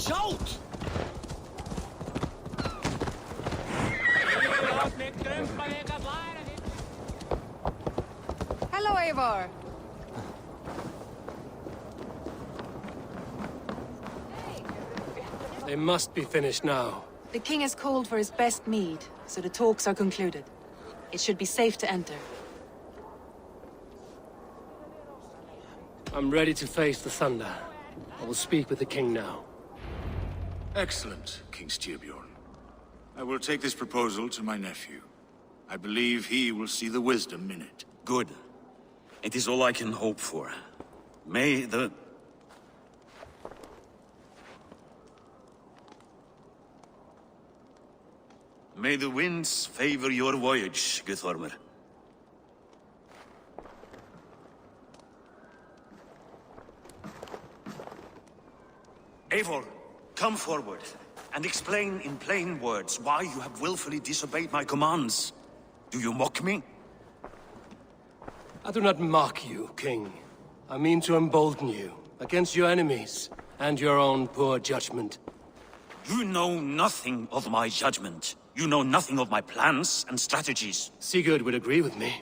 Shout! Hello, Eivor. They must be finished now. The king has called for his best mead, so the talks are concluded. It should be safe to enter. I'm ready to face the thunder. I will speak with the king now. Excellent, King Styrbjorn. I will take this proposal to my nephew. I believe he will see the wisdom in it. Good. It is all I can hope for. May the... May the winds favor your voyage, Guthormer. Eivor, come forward, and explain in plain words why you have willfully disobeyed my commands. Do you mock me? I do not mock you, king. I mean to embolden you, against your enemies, and your own poor judgment. You know nothing of my judgment. You know nothing of my plans and strategies. Sigurd would agree with me.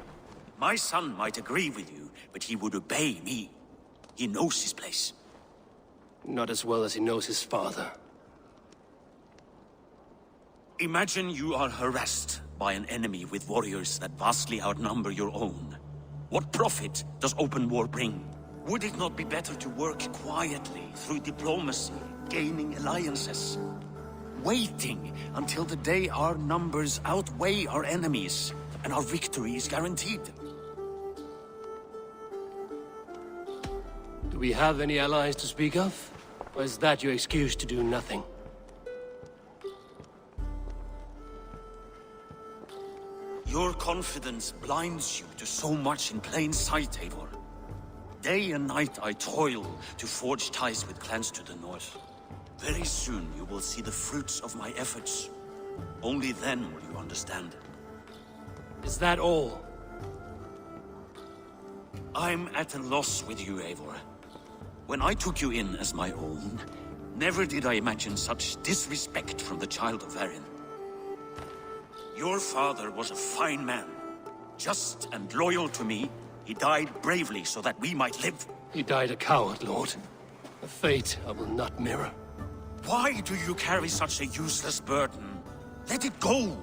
My son might agree with you, but he would obey me. He knows his place. Not as well as he knows his father. Imagine you are harassed by an enemy with warriors that vastly outnumber your own. What profit does open war bring? Would it not be better to work quietly through diplomacy, gaining alliances? Waiting until the day our numbers outweigh our enemies, and our victory is guaranteed. Do we have any allies to speak of? Or is that your excuse to do nothing? Your confidence blinds you to so much in plain sight, Eivor. Day and night I toil to forge ties with clans to the north. Very soon you will see the fruits of my efforts. Only then will you understand. Is that all? I'm at a loss with you, Eivor. When I took you in as my own, never did I imagine such disrespect from the child of Varin. Your father was a fine man. Just and loyal to me, he died bravely so that we might live. He died a coward, Lord. A fate I will not mirror. Why do you carry such a useless burden? Let it go!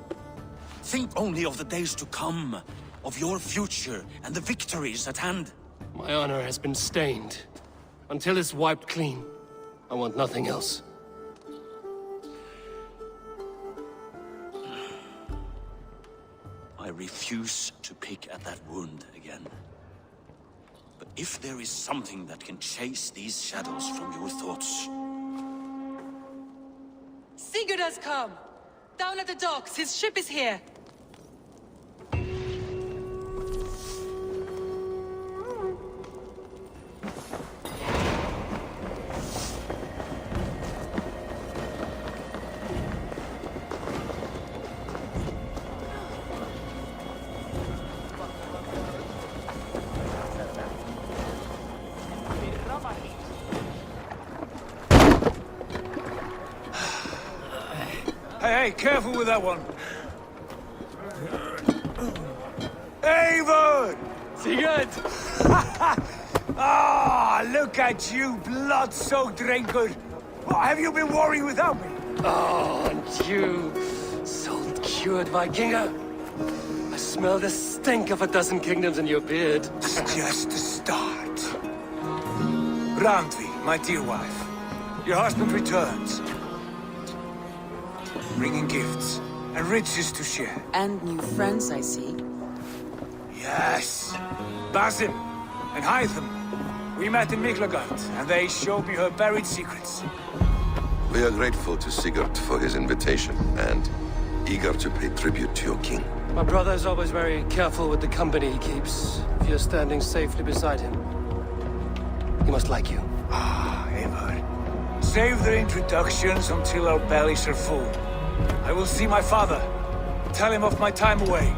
Think only of the days to come, of your future and the victories at hand. My honor has been stained. Until it's wiped clean, I want nothing else. I refuse to pick at that wound again. But if there is something that can chase these shadows from your thoughts... Sigurd has come! Down at the docks, his ship is here! Hey, careful with that one. Eivor! Sigurd! Ah, look at you, blood-soaked drinker. Oh, have you been worrying without me? Oh, and you, salt-cured Vikinger. I smell the stink of a dozen kingdoms in your beard. It's just the start. Randvi, my dear wife, your husband returns. Bringing gifts and riches to share. And new friends, I see. Yes. Basim and Hytham. We met in Miklagard, and they showed me her buried secrets. We are grateful to Sigurd for his invitation, and eager to pay tribute to your king. My brother is always very careful with the company he keeps. If you're standing safely beside him, he must like you. Ah, Eivor. Save their introductions until our bellies are full. I will see my father. Tell him of my time away.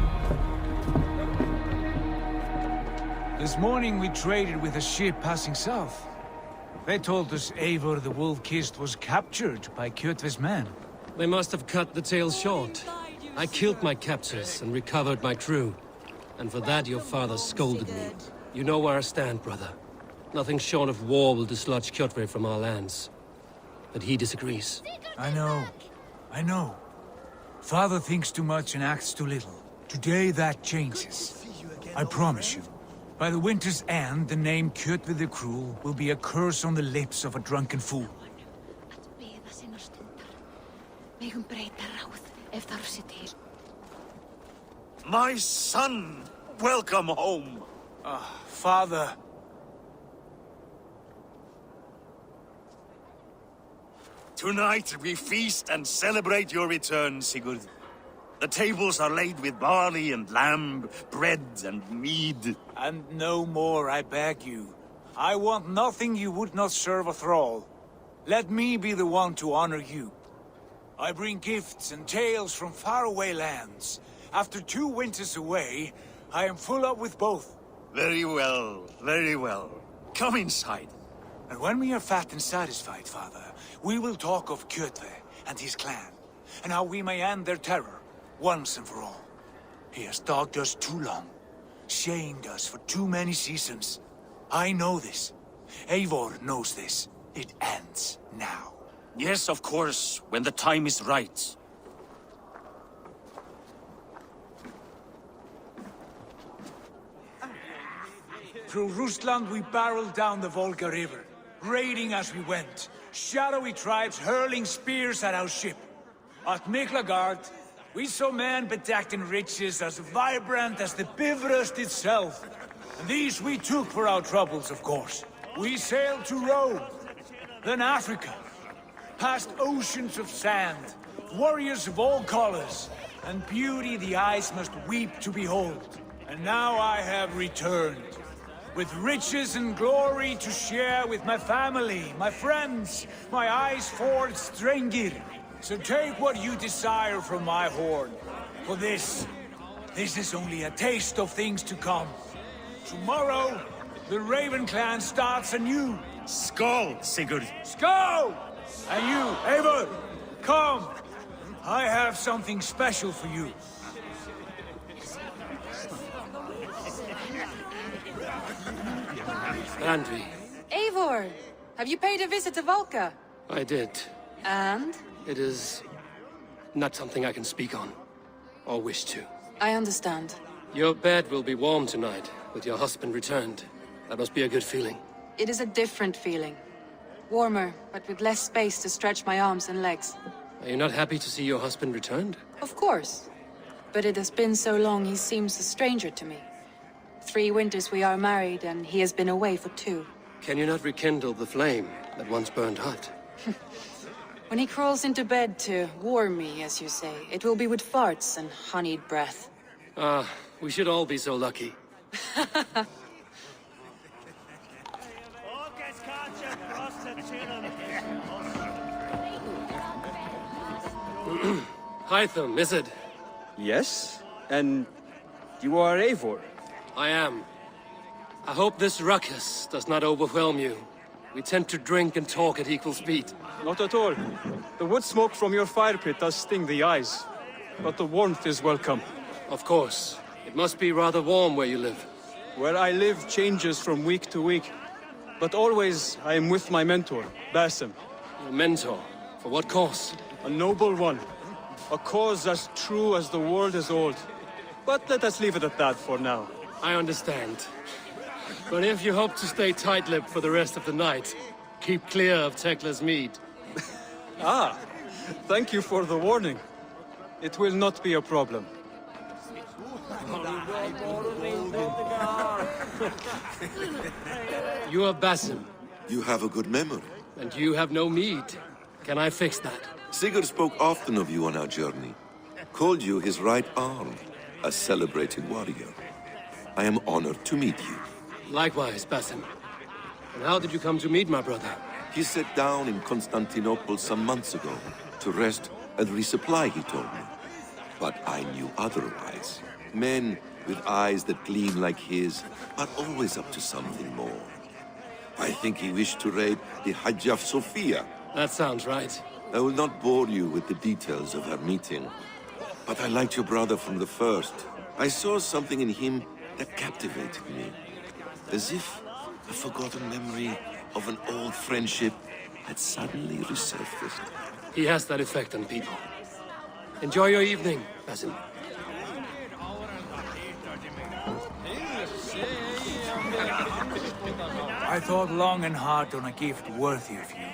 This morning we traded with a ship passing south. They told us Eivor the Wolf-Kissed was captured by Kjotve's men. They must have cut the tale short. I killed my captors and recovered my crew. And for that your father scolded me. You know where I stand, brother. Nothing short of war will dislodge Kjotve from our lands. But he disagrees. I know. Father thinks too much and acts too little. Today that changes. I promise you. By the winter's end, the name Kjotve the Cruel will be a curse on the lips of a drunken fool. My son! Welcome home! Father. Tonight we feast and celebrate your return, Sigurd. The tables are laid with barley and lamb, bread and mead. And no more, I beg you. I want nothing you would not serve a thrall. Let me be the one to honor you. I bring gifts and tales from faraway lands. After 2 winters away, I am full up with both. Very well, very well. Come inside. And when we are fat and satisfied, Father, we will talk of Kjotve and his clan, and how we may end their terror, once and for all. He has dogged us too long, shamed us for too many seasons. I know this. Eivor knows this. It ends now. Yes, of course, when the time is right. Through Rusland we barreled down the Volga River, raiding as we went. Shadowy tribes hurling spears at our ship. At Miklagard, we saw men bedecked in riches as vibrant as the Bifrost itself. And these we took for our troubles, of course. We sailed to Rome, then Africa, past oceans of sand, warriors of all colors, and beauty the eyes must weep to behold. And now I have returned, with riches and glory to share with my family, my friends, my eyes-forged Strengir. So take what you desire from my horn. For this is only a taste of things to come. Tomorrow, the Raven clan starts anew. Skål, Sigurd! Skål! And you, Eivor, come! I have something special for you. Andri, Eivor! Have you paid a visit to Valka? I did. And? It is not something I can speak on, or wish to. I understand. Your bed will be warm tonight, with your husband returned. That must be a good feeling. It is a different feeling. Warmer, but with less space to stretch my arms and legs. Are you not happy to see your husband returned? Of course. But it has been so long he seems a stranger to me. 3 winters we are married, and he has been away for 2. Can you not rekindle the flame that once burned hot? When he crawls into bed to warm me, as you say, it will be with farts and honeyed breath. Ah, we should all be so lucky. Hytham, is it? Yes? And you are Eivor? I am. I hope this ruckus does not overwhelm you. We tend to drink and talk at equal speed. Not at all. The wood smoke from your fire pit does sting the eyes. But the warmth is welcome. Of course. It must be rather warm where you live. Where I live changes from week to week. But always I am with my mentor, Basim. Your mentor? For what cause? A noble one. A cause as true as the world is old. But let us leave it at that for now. I understand. But if you hope to stay tight-lipped for the rest of the night, keep clear of Tekla's mead. Ah, thank you for the warning. It will not be a problem. You are Basim, You have a good memory. and you have no mead. Can I fix that? Sigurd spoke often of you on our journey. Called you his right arm, a celebrated warrior. I am honored to meet you. Likewise, Basim. And how did you come to meet my brother? He sat down in Constantinople some months ago to rest and resupply, he told me. But I knew otherwise. Men with eyes that gleam like his are always up to something more. I think he wished to raid the Hagia Sophia. That sounds right. I will not bore you with the details of our meeting. But I liked your brother from the first. I saw something in him that captivated me. As if a forgotten memory of an old friendship had suddenly resurfaced. He has that effect on people. Enjoy your evening, Basim. I thought long and hard on a gift worthy of you.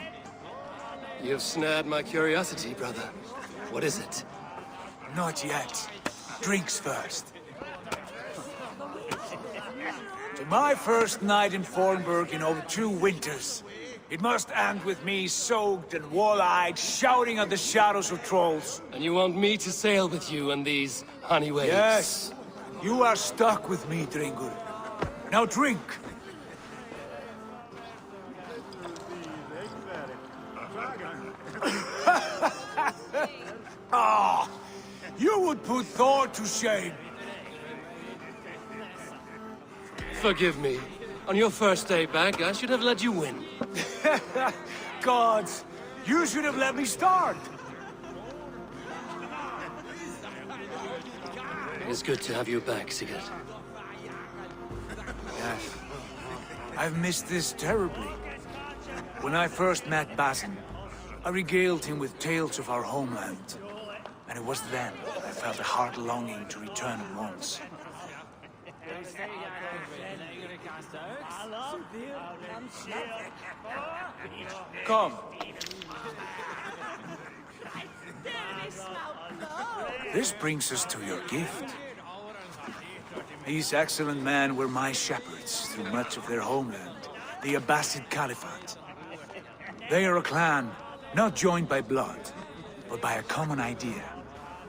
You've snared my curiosity, brother. What is it? Not yet. Drinks first. To my first night in Fornburg in over 2 winters. It must end with me soaked and wall-eyed, shouting at the shadows of trolls. And you want me to sail with you on these honey waves? Yes. You are stuck with me, Dringur. Now drink. Ah, you would put Thor to shame. Forgive me. On your first day back, I should have let you win. Gods, you should have let me start. It's good to have you back, Sigurd. Yes. I've missed this terribly. When I first met Basim, I regaled him with tales of our homeland. And it was then I felt a heart longing to return at once. Come. This brings us to your gift. These excellent men were my shepherds through much of their homeland, the Abbasid Caliphate. They are a clan, not joined by blood, but by a common idea.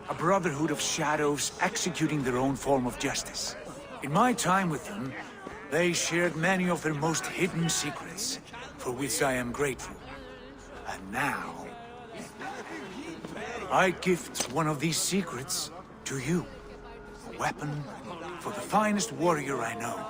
A brotherhood of shadows executing their own form of justice. In my time with them, they shared many of their most hidden secrets, for which I am grateful. And now, I gift one of these secrets to you. A weapon for the finest warrior I know.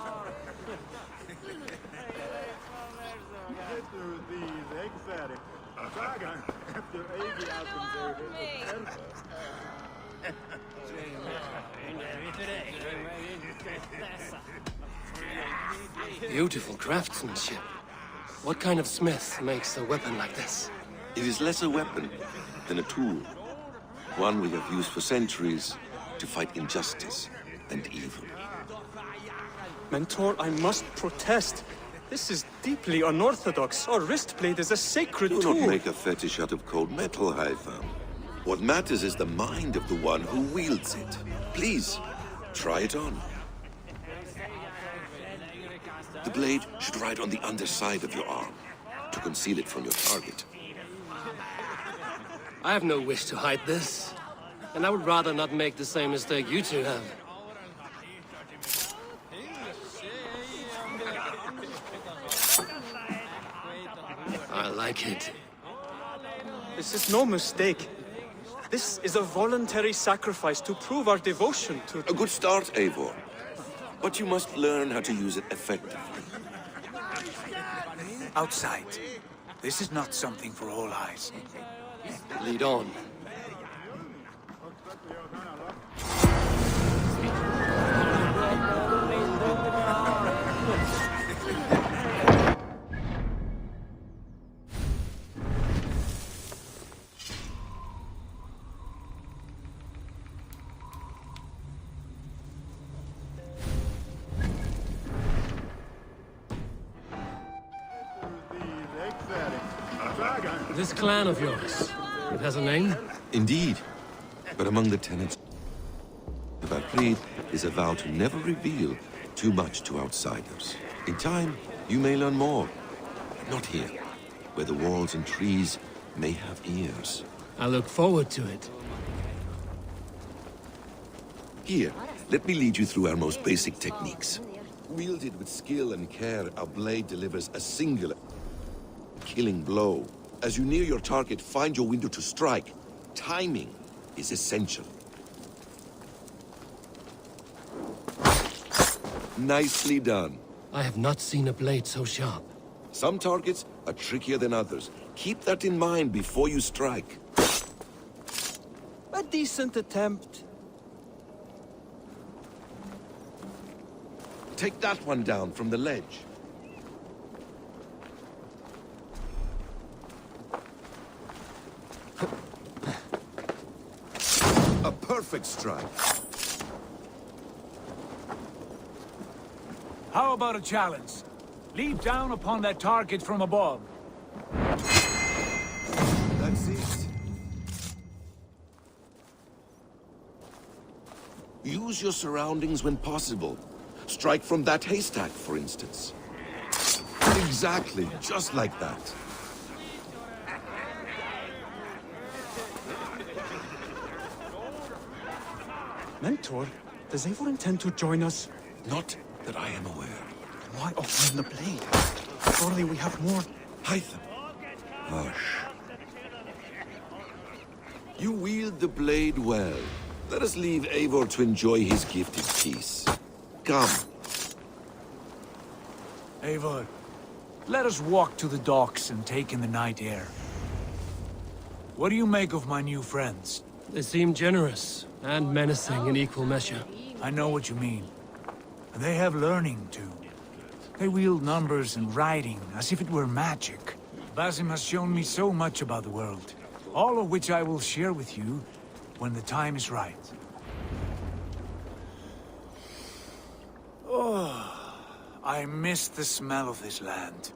Beautiful craftsmanship. What kind of smith makes a weapon like this? It is less a weapon than a tool. One we have used for centuries to fight injustice and evil. Mentor, I must protest. This is deeply unorthodox. Our wristblade is a sacred Do tool. not make a fetish out of cold metal, Eivor. What matters is the mind of the one who wields it. Please, try it on. The blade should ride on the underside of your arm, to conceal it from your target. I have no wish to hide this. And I would rather not make the same mistake you two have. I like it. This is no mistake. This is a voluntary sacrifice to prove our devotion to... A good start, Eivor. But you must learn how to use it effectively. Outside. This is not something for all eyes. Lead on. This clan of yours, it has a name? Indeed. But among the tenets of our creed is a vow to never reveal too much to outsiders. In time, you may learn more. But not here, where the walls and trees may have ears. I look forward to it. Here, let me lead you through our most basic techniques. Wielded with skill and care, our blade delivers a singular, killing blow. As you near your target, find your window to strike. Timing is essential. Nicely done. I have not seen a blade so sharp. Some targets are trickier than others. Keep that in mind before you strike. A decent attempt. Take that one down from the ledge. A perfect strike. How about a challenge? Leap down upon that target from above. That's it. Use your surroundings when possible. Strike from that haystack, for instance. Exactly, just like that. Mentor, does Eivor intend to join us? Not that I am aware. Why open the blade? Surely we have more. Hytham. Hush. You wield the blade well. Let us leave Eivor to enjoy his gift in peace. Come. Eivor, let us walk to the docks and take in the night air. What do you make of my new friends? They seem generous and menacing in equal measure. I know what you mean. And they have learning, too. They wield numbers and writing as if it were magic. Basim has shown me so much about the world, all of which I will share with you when the time is right. Oh, I miss the smell of this land.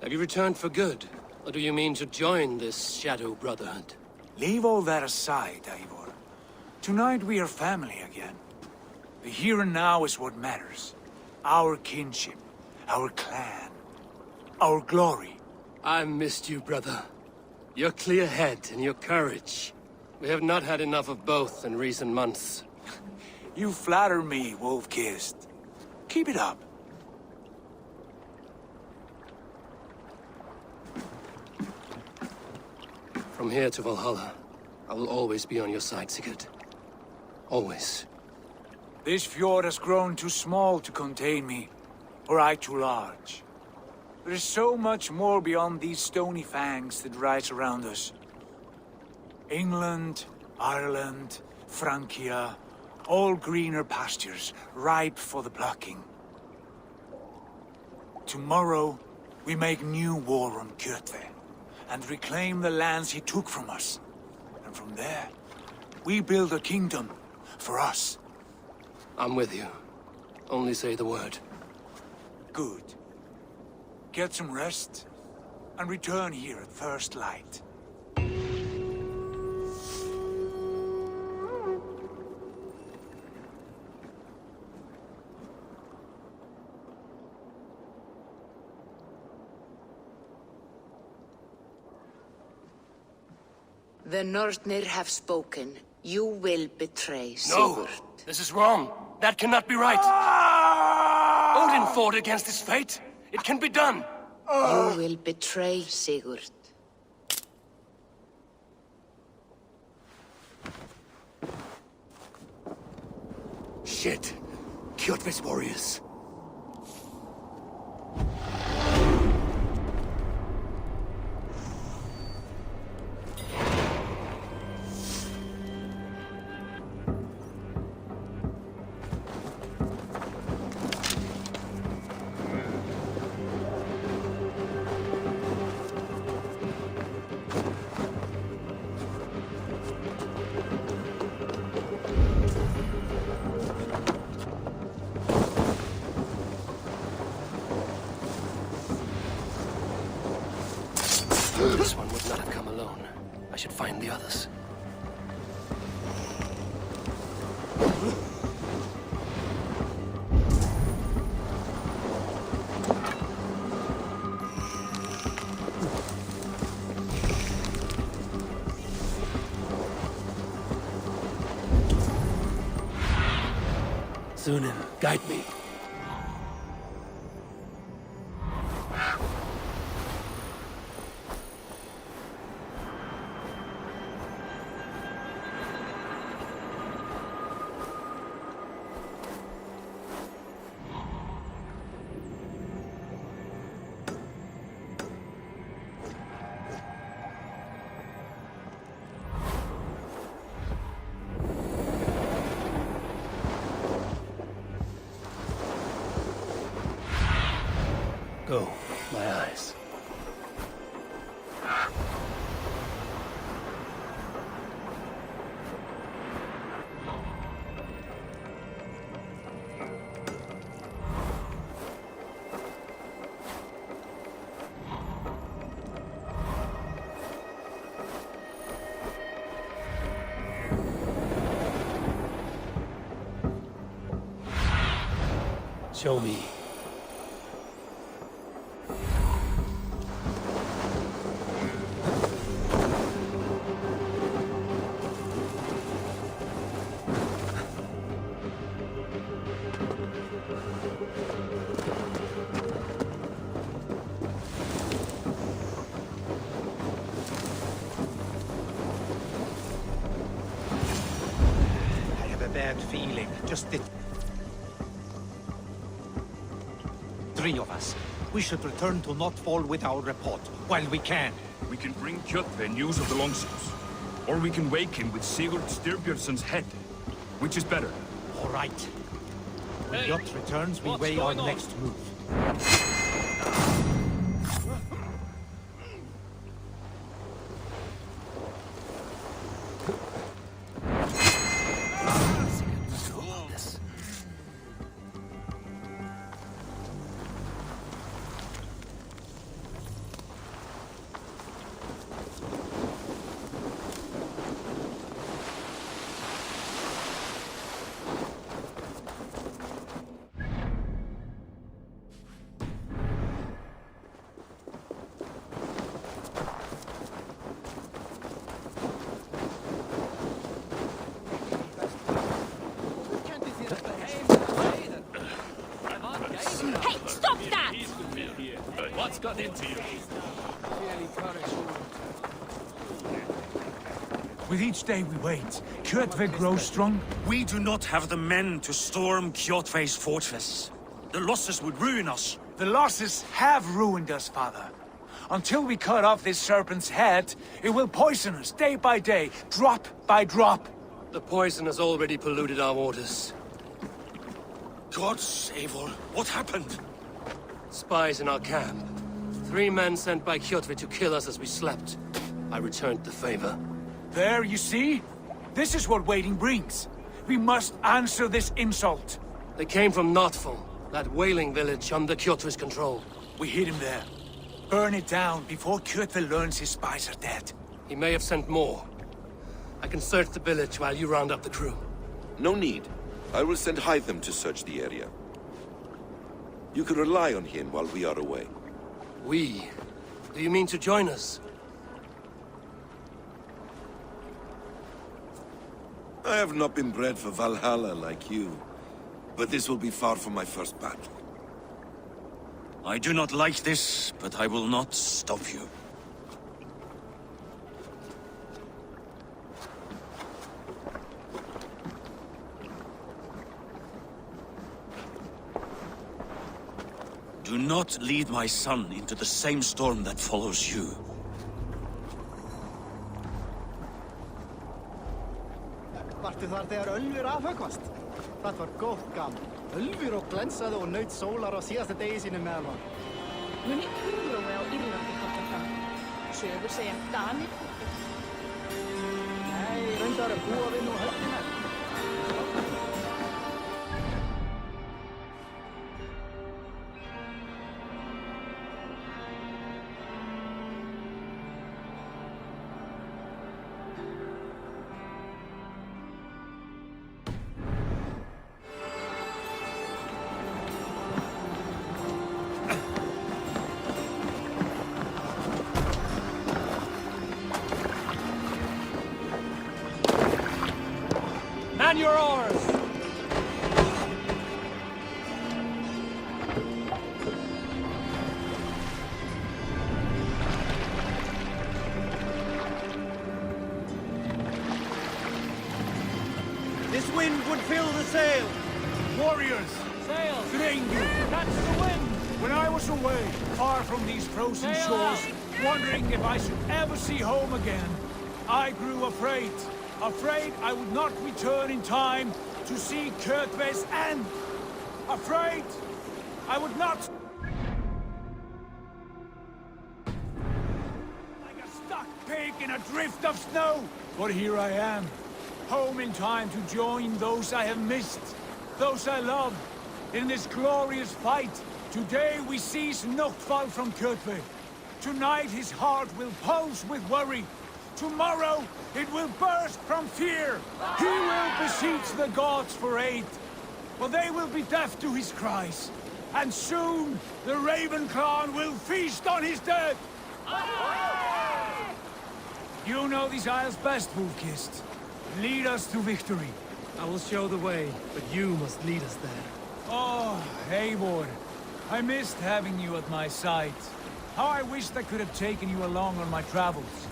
Have you returned for good? Or do you mean to join this Shadow Brotherhood? Leave all that aside, Eivor. Tonight we are family again. The here and now is what matters. Our kinship, our clan, our glory. I missed you, brother. Your clear head and your courage. We have not had enough of both in recent months. You flatter me, Wolf-Kissed. Keep it up. From here to Valhalla, I will always be on your side, Sigurd. Always. This fjord has grown too small to contain me, or I too large. There is so much more beyond these stony fangs that rise around us. England, Ireland, Francia, all greener pastures, ripe for the plucking. Tomorrow, we make new war on Kjotve, and reclaim the lands he took from us. And from there, we build a kingdom for us. I'm with you. Only say the word. Good. Get some rest, and return here at first light. The Northnir have spoken. You will betray No! Sigurd. This is wrong. That cannot be right. Odin fought against his fate. It can be done. You will betray Sigurd. Shit. Kjotve's warriors. This one would not have come alone. I should find the others. Sunan, guide me. Go, my eyes. Show me. I have a bad feeling. Just the three of us. We should return to Notfall with our report, while we can. We can bring Kjotve news of the longships. Or we can wake him with Sigurd Styrbjörnsson's head. Which is better? All right. When Jot returns, we weigh our next move. Got into you. With each day we wait, Kjotve grows strong. We do not have the men to storm Kjotve's fortress. The losses would ruin us. The losses have ruined us, father. Until we cut off this serpent's head, it will poison us day by day, drop by drop. The poison has already polluted our waters. Gods, Eivor, what happened? Spies in our camp. 3 men sent by Kjotve to kill us as we slept. I returned the favor. There, you see? This is what waiting brings. We must answer this insult. They came from Notfall, that whaling village under Kjotve's control. We hid him there. Burn it down before Kjotve learns his spies are dead. He may have sent more. I can search the village while you round up the crew. No need. I will send Hytham to search the area. You can rely on him while we are away. We? Do you mean to join us? I have not been bred for Valhalla like you, but this will be far from my first battle. I do not like this, but I will not stop you. Do not lead my son into the same storm that follows you. Vartu þar þegar Ölfur afhöggvast? Það var gott gaman. Ölfur og glensaði og naut sólar á síðasta degi sínu meðal var. Muni Prologue á Írlandi kalla fram. Sögur segja Danir. Nei, reyndar að búa við nú höfnina. Man your oars! This wind would fill the sail. Warriors! Sail! Thank you! Catch the wind! When I was away, far from these frozen Sail shores, out! wondering if I should ever see home again, I grew afraid. Afraid I would not return in time to see Kjotve's end. Afraid I would not... in a drift of snow. But here I am, home in time to join those I have missed, those I love, in this glorious fight. Today we seize Noctval from Kjotve. Tonight his heart will pulse with worry. Tomorrow it will burst from fear. He will beseech the gods for aid, but they will be deaf to his cries. And soon the Raven clan will feast on his dead. You know these isles best, Wolf-Kissed. Lead us to victory. I will show the way, but you must lead us there. Oh, Eivor. I missed having you at my side. How I wished I could have taken you along on my travels.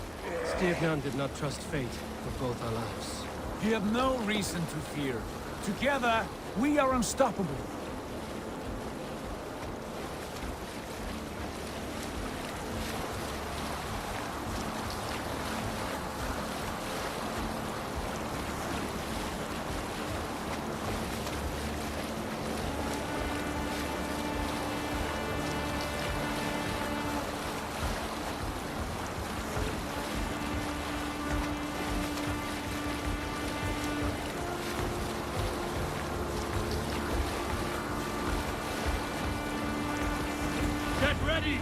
Styrbjörn did not trust fate for both our lives. You have no reason to fear. Together, we are unstoppable. Get ready!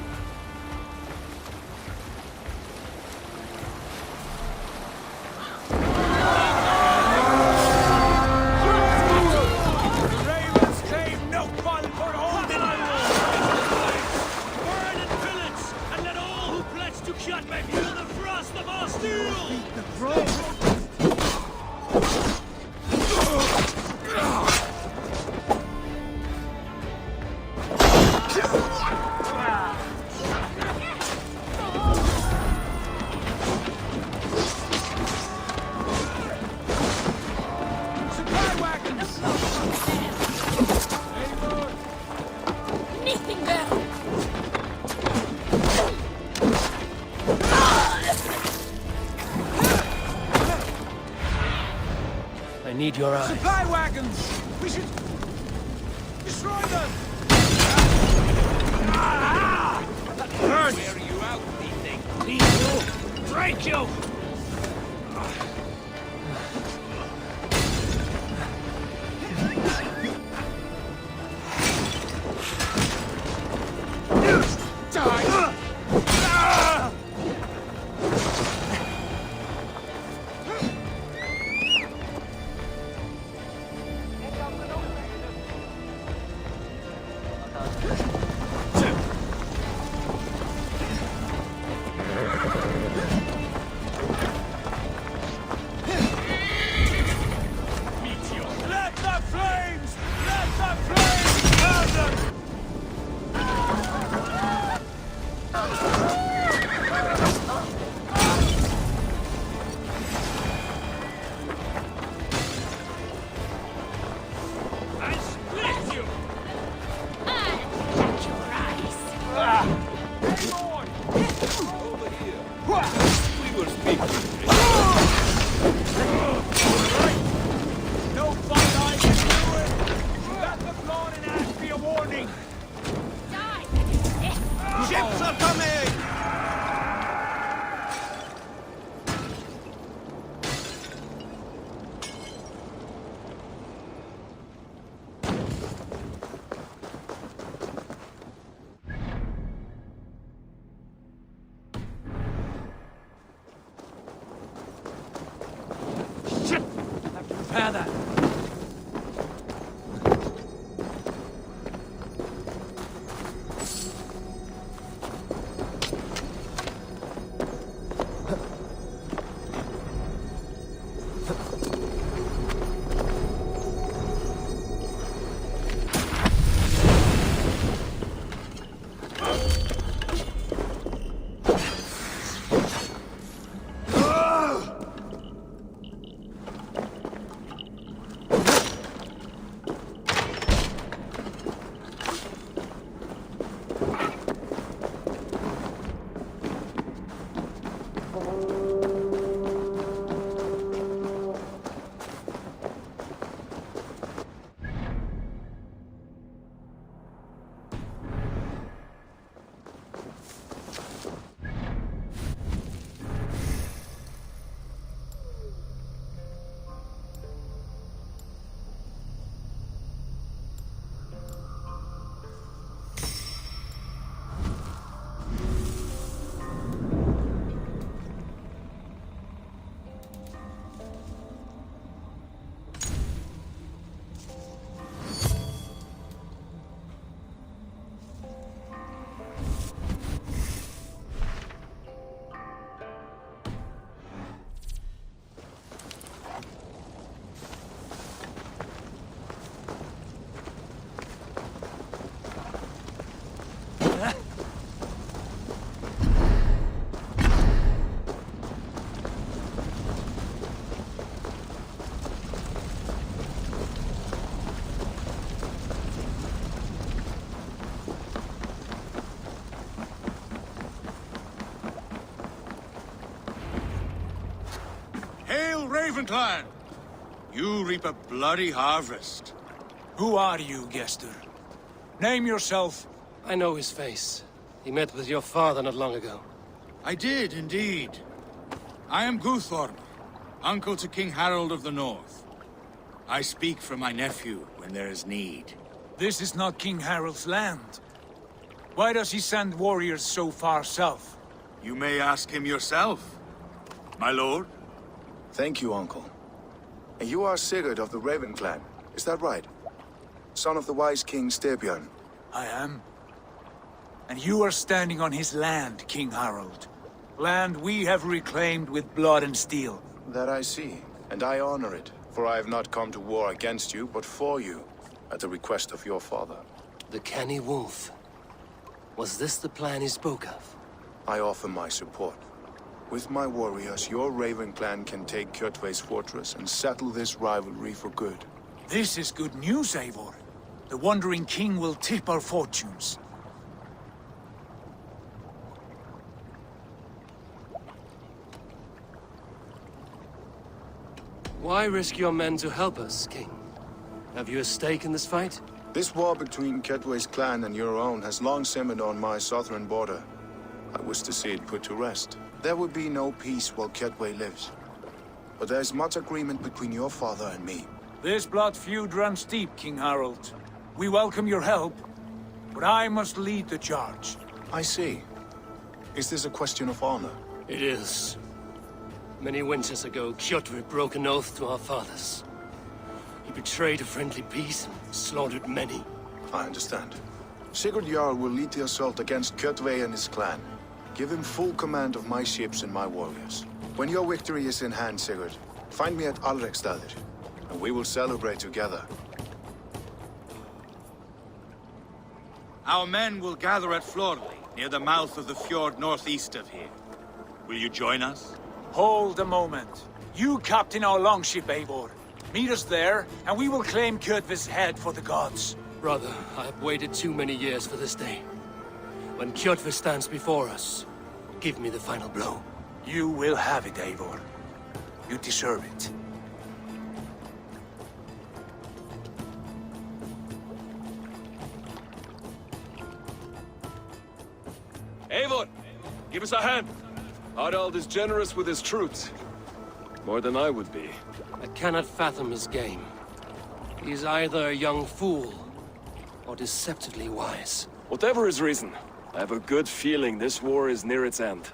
Ravens claim Noctval for holding Burn and pillage, and let all who pledge to Kjotve feel the frost of our steel! I need your eyes. Supply wagons! We should destroy them! Hurts! Wear you out, these things. Leave you! Break you! Repair that! Raven clan! You reap a bloody harvest. Who are you, Gester? Name yourself. I know his face. He met with your father not long ago. I did, indeed. I am Guthorm, uncle to King Harold of the North. I speak for my nephew when there is need. This is not King Harold's land. Why does he send warriors so far south? You may ask him yourself, my lord. Thank you, uncle. And you are Sigurd of the Raven clan, is that right? Son of the wise King Styrbjörn. I am. And you are standing on his land, King Harold. Land we have reclaimed with blood and steel. That I see, and I honor it, for I have not come to war against you, but for you, at the request of your father. The canny wolf. Was this the plan he spoke of? I offer my support. With my warriors, your Raven clan can take Kjotve's fortress and settle this rivalry for good. This is good news, Eivor. The Wandering King will tip our fortunes. Why risk your men to help us, King? Have you a stake in this fight? This war between Kjotve's clan and your own has long simmered on my southern border. I wish to see it put to rest. There will be no peace while Kjotve lives. But there is much agreement between your father and me. This blood feud runs deep, King Harold. We welcome your help, but I must lead the charge. I see. Is this a question of honor? It is. Many winters ago, Kjotve broke an oath to our fathers. He betrayed a friendly peace and slaughtered many. I understand. Sigurd Jarl will lead the assault against Kjotve and his clan. Give him full command of my ships and my warriors. When your victory is in hand, Sigurd, find me at Alrekstadir, and we will celebrate together. Our men will gather at Florley, near the mouth of the fjord northeast of here. Will you join us? Hold a moment. You captain our longship, Eivor. Meet us there, and we will claim Kjotve's head for the gods. Brother, I have waited too many years for this day. When Kjotve stands before us, give me the final blow. You will have it, Eivor. You deserve it. Eivor, give us a hand. Harald is generous with his troops. More than I would be. I cannot fathom his game. He is either a young fool, or deceptively wise. Whatever his reason, I have a good feeling this war is near its end.